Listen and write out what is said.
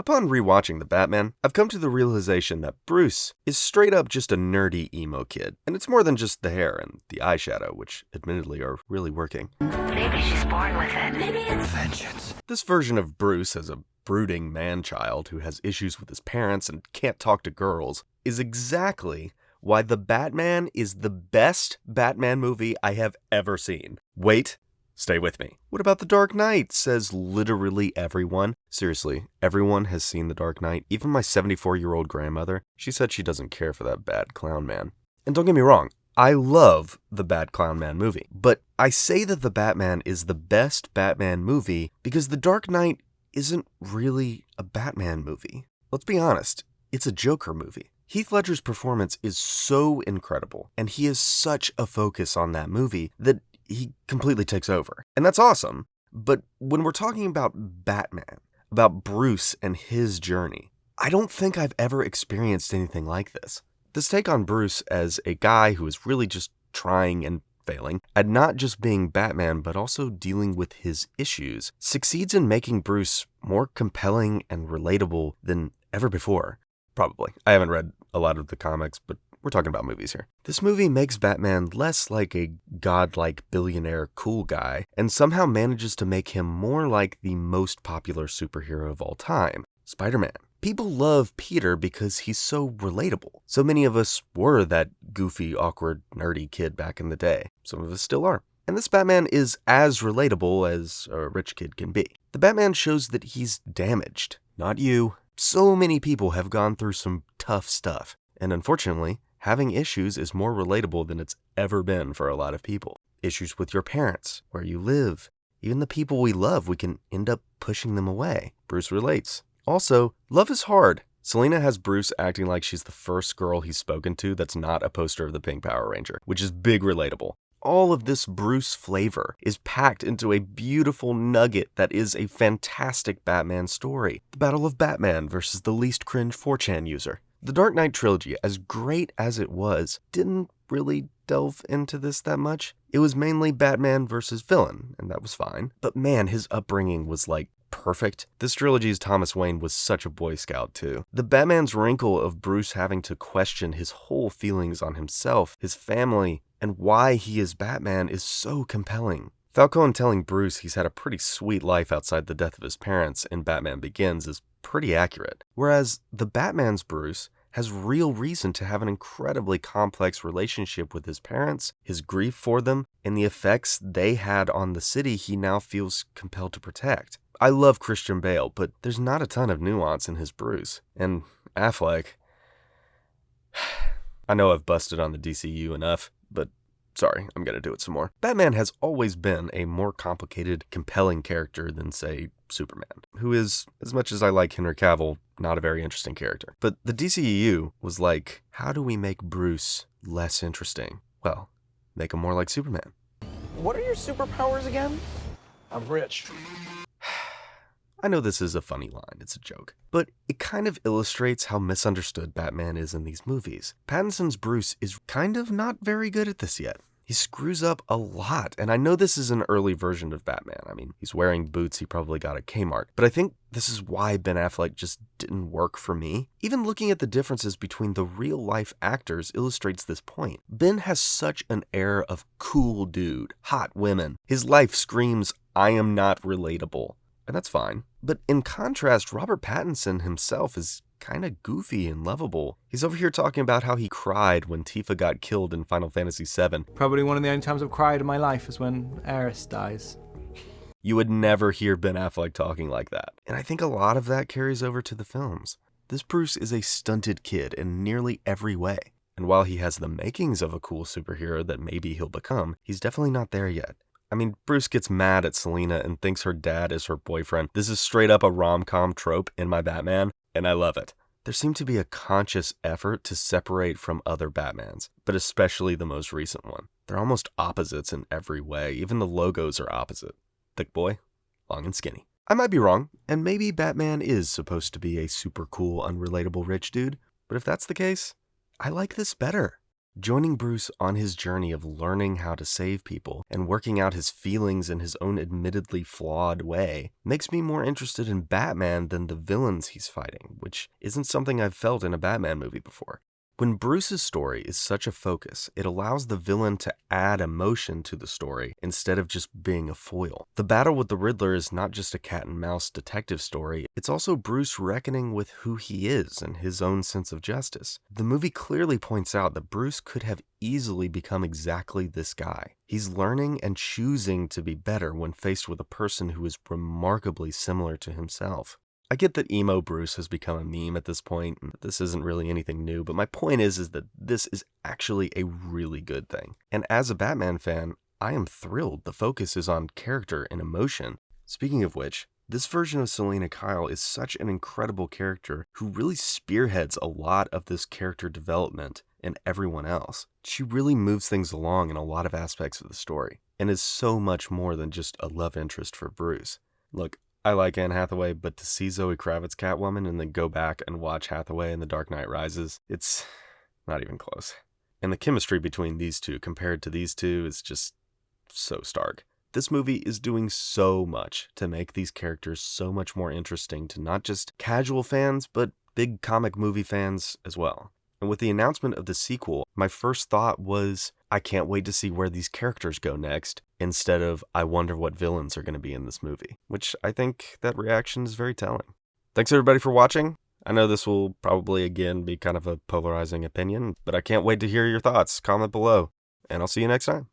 Upon rewatching The Batman, I've come to the realization that Bruce is straight up just a nerdy emo kid, and it's more than just the hair and the eyeshadow, which admittedly are really working. Maybe she's born with it. Maybe it's vengeance. This version of Bruce as a brooding man-child who has issues with his parents and can't talk to girls is exactly why The Batman is the best Batman movie I have ever seen. Wait, stay with me. What about The Dark Knight? Says literally everyone. Seriously, everyone has seen The Dark Knight. Even my 74-year-old grandmother. She said she doesn't care for that bad clown man. And don't get me wrong, I love the Bad Clown Man movie. But I say that The Batman is the best Batman movie because The Dark Knight isn't really a Batman movie. Let's be honest, it's a Joker movie. Heath Ledger's performance is so incredible, and he is such a focus on that movie that he completely takes over. And that's awesome, but when we're talking about Batman, about Bruce and his journey, I don't think I've ever experienced anything like this. This take on Bruce as a guy who is really just trying and failing at not just being Batman, but also dealing with his issues, succeeds in making Bruce more compelling and relatable than ever before. Probably. I haven't read a lot of the comics, but we're talking about movies here. This movie makes Batman less like a godlike billionaire cool guy, and somehow manages to make him more like the most popular superhero of all time, Spider-Man. People love Peter because he's so relatable. So many of us were that goofy, awkward, nerdy kid back in the day. Some of us still are. And this Batman is as relatable as a rich kid can be. The Batman shows that he's damaged. Not you. So many people have gone through some tough stuff. And unfortunately, having issues is more relatable than it's ever been for a lot of people. Issues with your parents, where you live, even the people we love, we can end up pushing them away. Bruce relates. Also, love is hard. Selina has Bruce acting like she's the first girl he's spoken to that's not a poster of the Pink Power Ranger, which is big relatable. All of this Bruce flavor is packed into a beautiful nugget that is a fantastic Batman story. The Battle of Batman versus the least cringe 4chan user. The Dark Knight trilogy, as great as it was, didn't really delve into this that much. It was mainly Batman versus villain, and that was fine. But man, his upbringing was like perfect. This trilogy's Thomas Wayne was such a Boy Scout too. The Batman's wrinkle of Bruce having to question his whole feelings on himself, his family, and why he is Batman is so compelling. Falcone telling Bruce he's had a pretty sweet life outside the death of his parents in Batman Begins is pretty accurate. Whereas the Batman's Bruce has real reason to have an incredibly complex relationship with his parents, his grief for them, and the effects they had on the city he now feels compelled to protect. I love Christian Bale, but there's not a ton of nuance in his Bruce. And Affleck... I know I've busted on the DCU enough, but sorry, I'm gonna do it some more. Batman has always been a more complicated, compelling character than, say, Superman, who is, as much as I like Henry Cavill, not a very interesting character. But the DCEU was like, how do we make Bruce less interesting? Well, make him more like Superman. What are your superpowers again? I'm rich. I know this is a funny line, it's a joke, but it kind of illustrates how misunderstood Batman is in these movies. Pattinson's Bruce is kind of not very good at this yet. He screws up a lot, and I know this is an early version of Batman. I mean, he's wearing boots he probably got at Kmart, but I think this is why Ben Affleck just didn't work for me. Even looking at the differences between the real-life actors illustrates this point. Ben has such an air of cool dude, hot women. His life screams, I am not relatable. And that's fine. But in contrast, Robert Pattinson himself is kind of goofy and lovable. He's over here talking about how he cried when Tifa got killed in Final Fantasy VII. Probably one of the only times I've cried in my life is when Aerith dies. You would never hear Ben Affleck talking like that. And I think a lot of that carries over to the films. This Bruce is a stunted kid in nearly every way. And while he has the makings of a cool superhero that maybe he'll become, he's definitely not there yet. I mean, Bruce gets mad at Selina and thinks her dad is her boyfriend. This is straight up a rom-com trope in my Batman, and I love it. There seemed to be a conscious effort to separate from other Batmans, but especially the most recent one. They're almost opposites in every way. Even the logos are opposite. Thick boy, long and skinny. I might be wrong, and maybe Batman is supposed to be a super cool, unrelatable rich dude, but if that's the case, I like this better. Joining Bruce on his journey of learning how to save people and working out his feelings in his own admittedly flawed way makes me more interested in Batman than the villains he's fighting, which isn't something I've felt in a Batman movie before. When Bruce's story is such a focus, it allows the villain to add emotion to the story instead of just being a foil. The battle with the Riddler is not just a cat and mouse detective story, it's also Bruce reckoning with who he is and his own sense of justice. The movie clearly points out that Bruce could have easily become exactly this guy. He's learning and choosing to be better when faced with a person who is remarkably similar to himself. I get that emo Bruce has become a meme at this point, and this isn't really anything new, but my point is that this is actually a really good thing. And as a Batman fan, I am thrilled the focus is on character and emotion. Speaking of which, this version of Selina Kyle is such an incredible character who really spearheads a lot of this character development in everyone else. She really moves things along in a lot of aspects of the story, and is so much more than just a love interest for Bruce. Look, I like Anne Hathaway, but to see Zoe Kravitz Catwoman and then go back and watch Hathaway in The Dark Knight Rises, it's not even close. And the chemistry between these two compared to these two is just so stark. This movie is doing so much to make these characters so much more interesting to not just casual fans, but big comic movie fans as well. And with the announcement of the sequel, my first thought was, I can't wait to see where these characters go next, instead of, I wonder what villains are going to be in this movie, which I think that reaction is very telling. Thanks everybody for watching. I know this will probably again be kind of a polarizing opinion, but I can't wait to hear your thoughts. Comment below, and I'll see you next time.